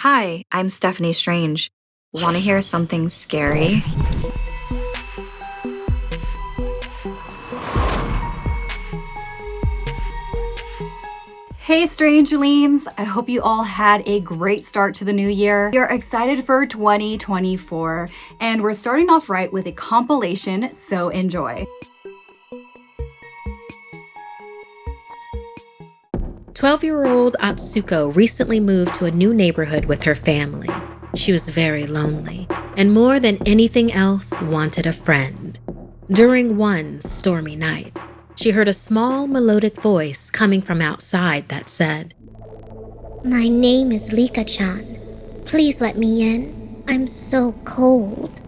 Hi, I'm Steffany Strange. Want to hear something scary? Hey Strangelings! I hope you all had a great start to the new year. We are excited for 2024, and we're starting off right with a compilation, so enjoy. 12-year-old Atsuko recently moved to a new neighborhood with her family. She was very lonely, and more than anything else, wanted a friend. During one stormy night, she heard a small melodic voice coming from outside that said, "My name is Lika-chan. Please let me in. I'm so cold."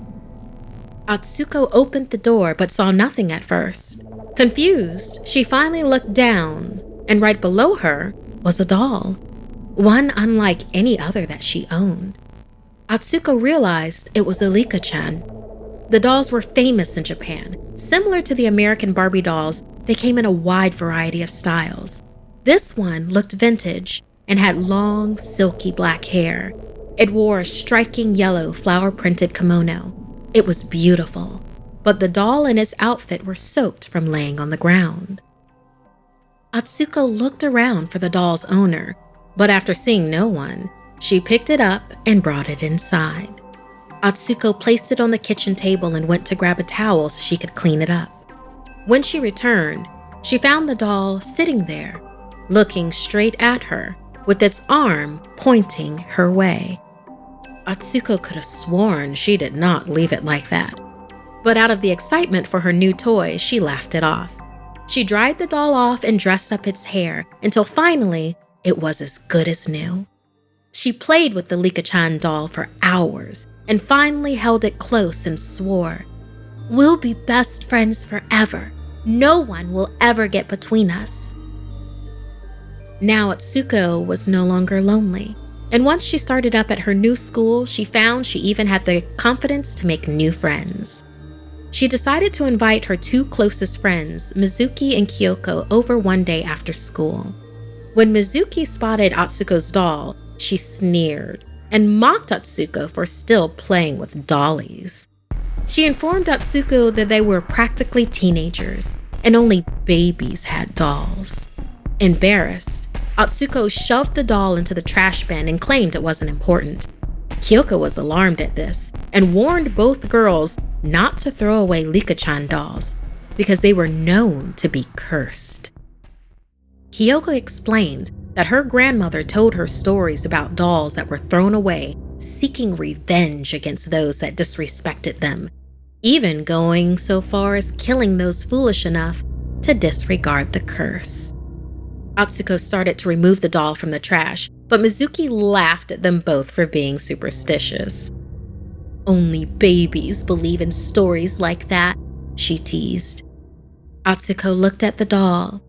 Atsuko opened the door but saw nothing at first. Confused, she finally looked down, and right below her was a doll, one unlike any other that she owned. Atsuko realized it was Lika-chan. The dolls were famous in Japan. Similar to the American Barbie dolls, they came in a wide variety of styles. This one looked vintage and had long, silky black hair. It wore a striking yellow flower-printed kimono. It was beautiful, but the doll and its outfit were soaked from laying on the ground. Atsuko looked around for the doll's owner, but after seeing no one, she picked it up and brought it inside. Atsuko placed it on the kitchen table and went to grab a towel so she could clean it up. When she returned, she found the doll sitting there, looking straight at her, with its arm pointing her way. Atsuko could have sworn she did not leave it like that, but out of the excitement for her new toy, she laughed it off. She dried the doll off and dressed up its hair until finally it was as good as new. She played with the Lika-chan doll for hours and finally held it close and swore, "We'll be best friends forever. No one will ever get between us." Now Atsuko was no longer lonely, and once she started up at her new school, she found she even had the confidence to make new friends. She decided to invite her two closest friends, Mizuki and Kyoko, over one day after school. When Mizuki spotted Atsuko's doll, she sneered and mocked Atsuko for still playing with dollies. She informed Atsuko that they were practically teenagers and only babies had dolls. Embarrassed, Atsuko shoved the doll into the trash bin and claimed it wasn't important. Kyoko was alarmed at this and warned both girls not to throw away Lika-chan dolls because they were known to be cursed. Kyoko explained that her grandmother told her stories about dolls that were thrown away, seeking revenge against those that disrespected them, even going so far as killing those foolish enough to disregard the curse. Atsuko started to remove the doll from the trash, but Mizuki laughed at them both for being superstitious. "Only babies believe in stories like that," she teased. Atsuko looked at the doll.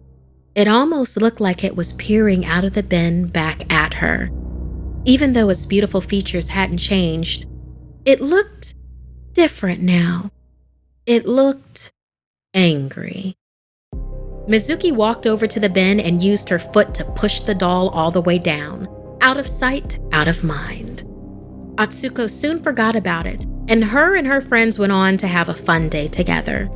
It almost looked like it was peering out of the bin back at her. Even though its beautiful features hadn't changed, it looked different now. It looked angry. Mizuki walked over to the bin and used her foot to push the doll all the way down. Out of sight, out of mind. Atsuko soon forgot about it, and her friends went on to have a fun day together.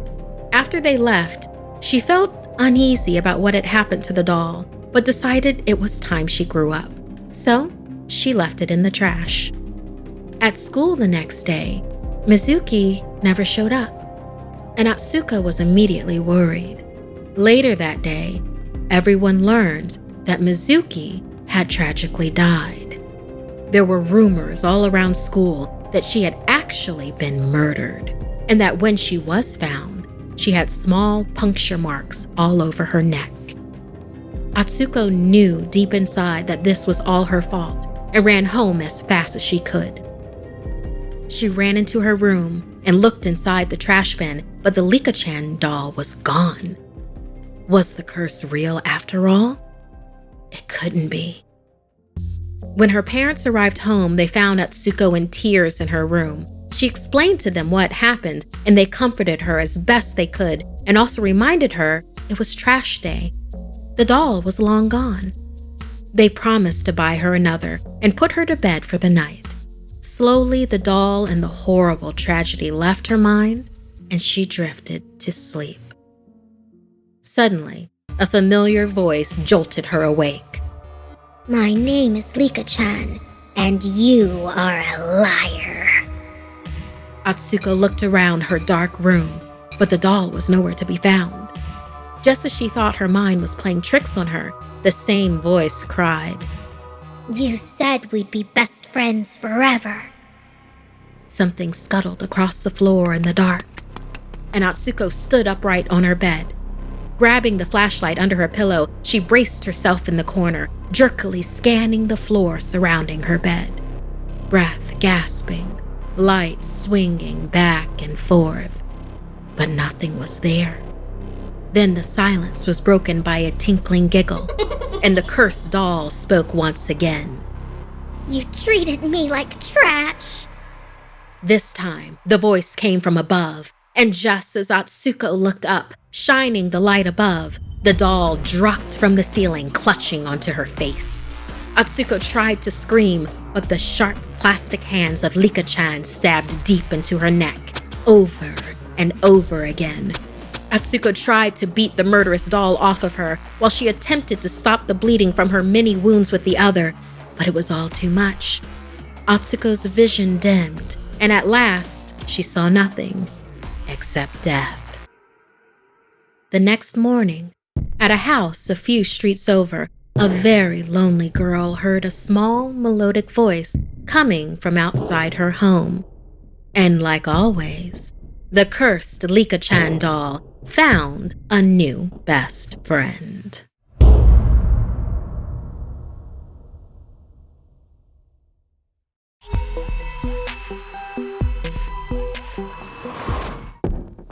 After they left, she felt uneasy about what had happened to the doll, but decided it was time she grew up. So, she left it in the trash. At school the next day, Mizuki never showed up, and Atsuko was immediately worried. Later that day, everyone learned that Mizuki had tragically died. There were rumors all around school that she had actually been murdered, and that when she was found, she had small puncture marks all over her neck. Atsuko knew deep inside that this was all her fault and ran home as fast as she could. She ran into her room and looked inside the trash bin, but the Lika-chan doll was gone. Was the curse real after all? It couldn't be. When her parents arrived home, they found Atsuko in tears in her room. She explained to them what happened, and they comforted her as best they could and also reminded her it was trash day. The doll was long gone. They promised to buy her another and put her to bed for the night. Slowly, the doll and the horrible tragedy left her mind, and she drifted to sleep. Suddenly, a familiar voice jolted her awake. My name is Lika-chan, and you are a liar. Atsuko looked around her dark room, but the doll was nowhere to be found. Just as she thought her mind was playing tricks on her, the same voice cried, You said we'd be best friends forever. Something scuttled across the floor in the dark, and Atsuko stood upright on her bed. Grabbing the flashlight under her pillow, she braced herself in the corner, jerkily scanning the floor surrounding her bed. Breath gasping, light swinging back and forth, but nothing was there. Then the silence was broken by a tinkling giggle, and the cursed doll spoke once again. You treated me like trash. This time, the voice came from above, and just as Atsuko looked up, shining the light above, the doll dropped from the ceiling, clutching onto her face. Atsuko tried to scream, but the sharp plastic hands of Lika-chan stabbed deep into her neck, over and over again. Atsuko tried to beat the murderous doll off of her while she attempted to stop the bleeding from her many wounds with the other, but it was all too much. Atsuko's vision dimmed, and at last, she saw nothing except death. The next morning, at a house a few streets over, a very lonely girl heard a small, melodic voice coming from outside her home. And like always, the cursed Lika-chan doll found a new best friend.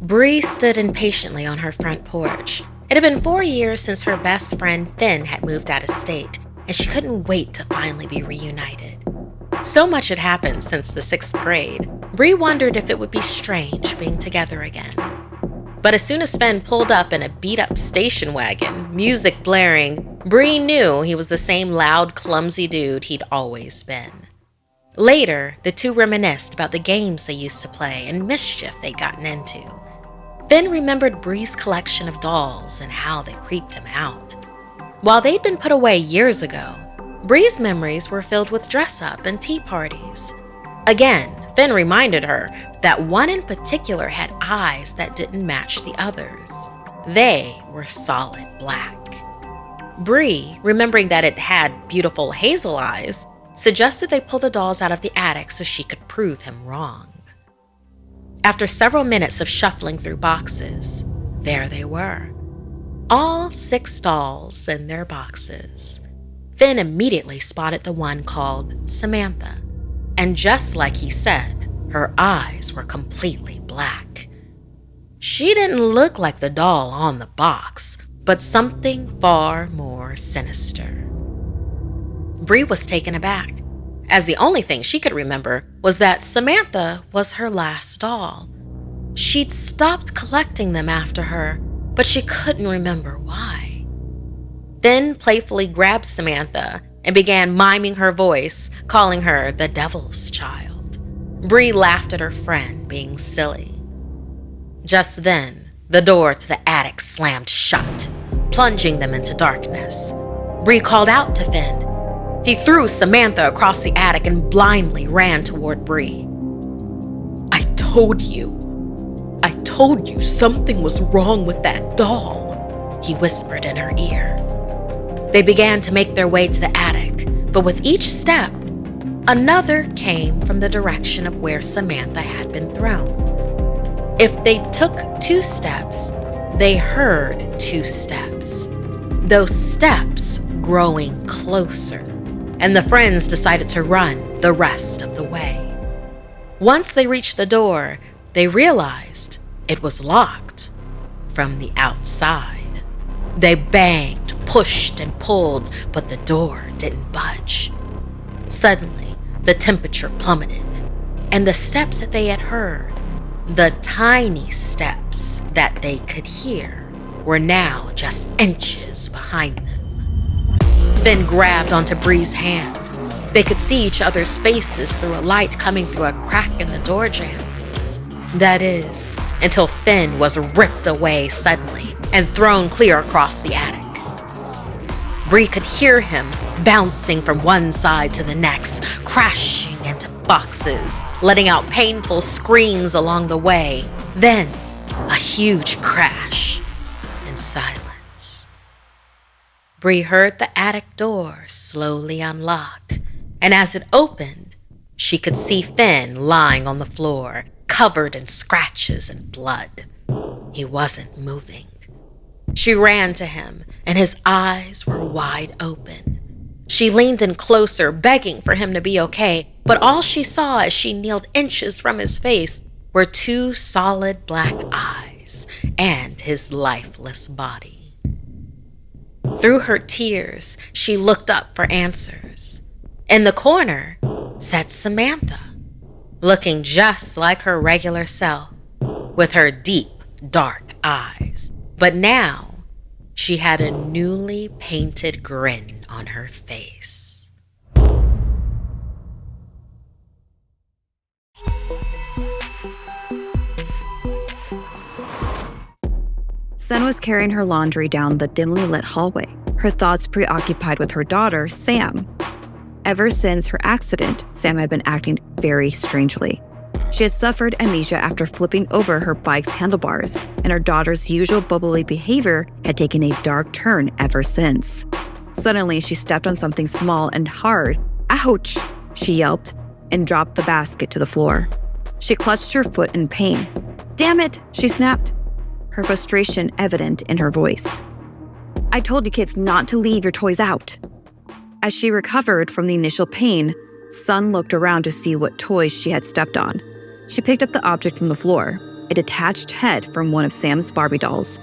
Bree stood impatiently on her front porch. It had been 4 years since her best friend Finn had moved out of state, and she couldn't wait to finally be reunited. So much had happened since the 6th grade, Bree wondered if it would be strange being together again. But as soon as Finn pulled up in a beat-up station wagon, music blaring, Bree knew he was the same loud, clumsy dude he'd always been. Later, the two reminisced about the games they used to play and mischief they'd gotten into. Finn remembered Bree's collection of dolls and how they creeped him out. While they'd been put away years ago, Bree's memories were filled with dress-up and tea parties. Again, Finn reminded her that one in particular had eyes that didn't match the others. They were solid black. Bree, remembering that it had beautiful hazel eyes, suggested they pull the dolls out of the attic so she could prove him wrong. After several minutes of shuffling through boxes, there they were. All 6 dolls in their boxes. Finn immediately spotted the one called Samantha, and just like he said, her eyes were completely black. She didn't look like the doll on the box, but something far more sinister. Bree was taken aback, as the only thing she could remember was that Samantha was her last doll. She'd stopped collecting them after her, but she couldn't remember why. Finn playfully grabbed Samantha and began miming her voice, calling her the devil's child. Bree laughed at her friend being silly. Just then, the door to the attic slammed shut, plunging them into darkness. Bree called out to Finn. He threw Samantha across the attic and blindly ran toward Bree. I told you something was wrong with that doll, he whispered in her ear. They began to make their way to the attic, but with each step, another came from the direction of where Samantha had been thrown. If they took 2 steps, they heard 2 steps. Those steps growing closer, and the friends decided to run the rest of the way. Once they reached the door, they realized it was locked from the outside. They banged, pushed, and pulled, but the door didn't budge. Suddenly, the temperature plummeted, and the steps that they had heard, the tiny steps that they could hear, were now just inches behind them. Finn grabbed onto Bree's hand. They could see each other's faces through a light coming through a crack in the door jamb. That is, until Finn was ripped away suddenly and thrown clear across the attic. Bree could hear him bouncing from one side to the next, crashing into boxes, letting out painful screams along the way. Then, a huge crash and silence. Bree heard the attic door slowly unlock, and as it opened, she could see Finn lying on the floor, covered in scratches and blood. He wasn't moving. She ran to him, and his eyes were wide open. She leaned in closer, begging for him to be okay, but all she saw as she kneeled inches from his face were 2 solid black eyes and his lifeless body. Through her tears, she looked up for answers. In the corner sat Samantha, looking just like her regular self, with her deep, dark eyes. But now, she had a newly painted grin on her face. Sun was carrying her laundry down the dimly lit hallway, her thoughts preoccupied with her daughter, Sam. Ever since her accident, Sam had been acting very strangely. She had suffered amnesia after flipping over her bike's handlebars, and her daughter's usual bubbly behavior had taken a dark turn ever since. Suddenly, she stepped on something small and hard. "Ouch!" she yelped, and dropped the basket to the floor. She clutched her foot in pain. "Damn it!" she snapped, her frustration evident in her voice. "I told you kids not to leave your toys out." As she recovered from the initial pain, Sun looked around to see what toys she had stepped on. She picked up the object from the floor, a detached head from one of Sam's Barbie dolls.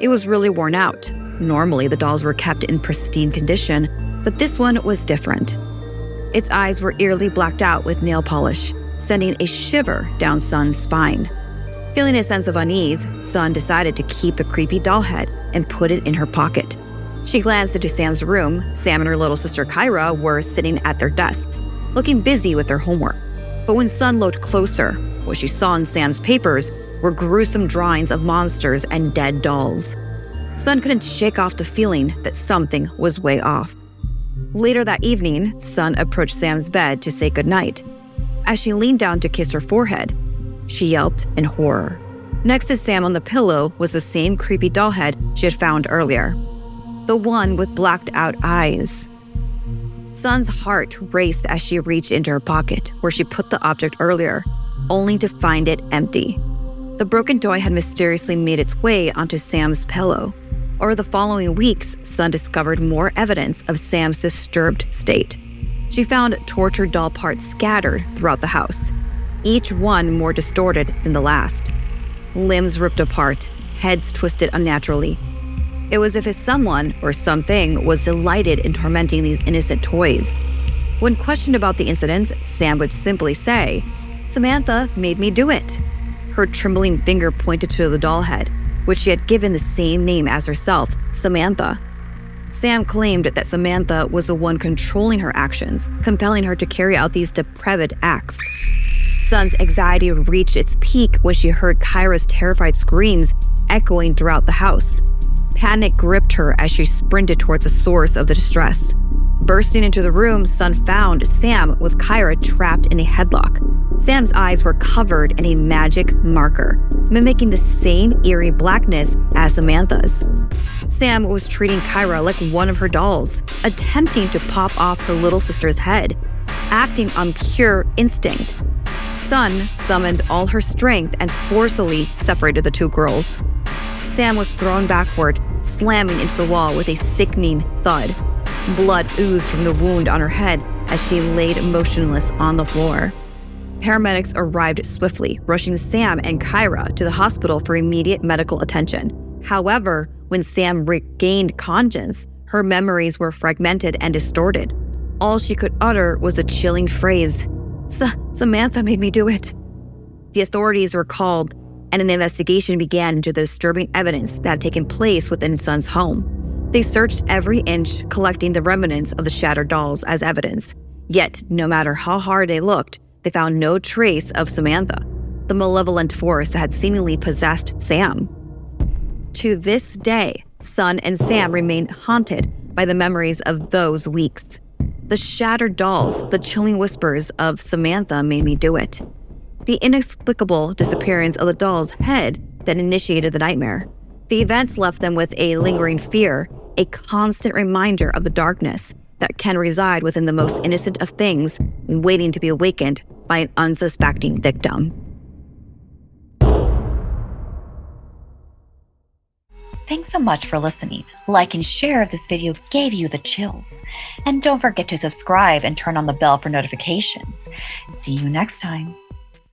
It was really worn out. Normally, the dolls were kept in pristine condition, but this one was different. Its eyes were eerily blacked out with nail polish, sending a shiver down Sun's spine. Feeling a sense of unease, Sun decided to keep the creepy doll head and put it in her pocket. She glanced into Sam's room. Sam and her little sister Kyra were sitting at their desks, looking busy with their homework. But when Sun looked closer, what she saw in Sam's papers were gruesome drawings of monsters and dead dolls. Sun couldn't shake off the feeling that something was way off. Later that evening, Sun approached Sam's bed to say goodnight. As she leaned down to kiss her forehead, she yelped in horror. Next to Sam on the pillow was the same creepy doll head she had found earlier, the one with blacked out eyes. Sun's heart raced as she reached into her pocket, where she put the object earlier, only to find it empty. The broken toy had mysteriously made its way onto Sam's pillow. Over the following weeks, Sun discovered more evidence of Sam's disturbed state. She found tortured doll parts scattered throughout the house, each one more distorted than the last. Limbs ripped apart, heads twisted unnaturally. It was as if someone or something was delighted in tormenting these innocent toys. When questioned about the incidents, Sam would simply say, "Samantha made me do it." Her trembling finger pointed to the doll head, which she had given the same name as herself, Samantha. Sam claimed that Samantha was the one controlling her actions, compelling her to carry out these depraved acts. Sun's anxiety reached its peak when she heard Kyra's terrified screams echoing throughout the house. Panic gripped her as she sprinted towards the source of the distress. Bursting into the room, Sun found Sam with Kyra trapped in a headlock. Sam's eyes were covered in a magic marker, mimicking the same eerie blackness as Samantha's. Sam was treating Kyra like one of her dolls, attempting to pop off her little sister's head, acting on pure instinct. Sun summoned all her strength and forcefully separated the two girls. Sam was thrown backward, slamming into the wall with a sickening thud. Blood oozed from the wound on her head as she laid motionless on the floor. Paramedics arrived swiftly, rushing Sam and Kyra to the hospital for immediate medical attention. However, when Sam regained conscience, her memories were fragmented and distorted. All she could utter was a chilling phrase, "Samantha made me do it." The authorities were called, and an investigation began into the disturbing evidence that had taken place within Sun's home. They searched every inch, collecting the remnants of the shattered dolls as evidence. Yet, no matter how hard they looked, they found no trace of Samantha, the malevolent force that had seemingly possessed Sam. To this day, Sun and Sam remain haunted by the memories of those weeks. The shattered dolls, the chilling whispers of Samantha made me do it. The inexplicable disappearance of the doll's head that initiated the nightmare. The events left them with a lingering fear, a constant reminder of the darkness that can reside within the most innocent of things, waiting to be awakened by an unsuspecting victim. Thanks so much for listening. Like and share if this video gave you the chills. And don't forget to subscribe and turn on the bell for notifications. See you next time.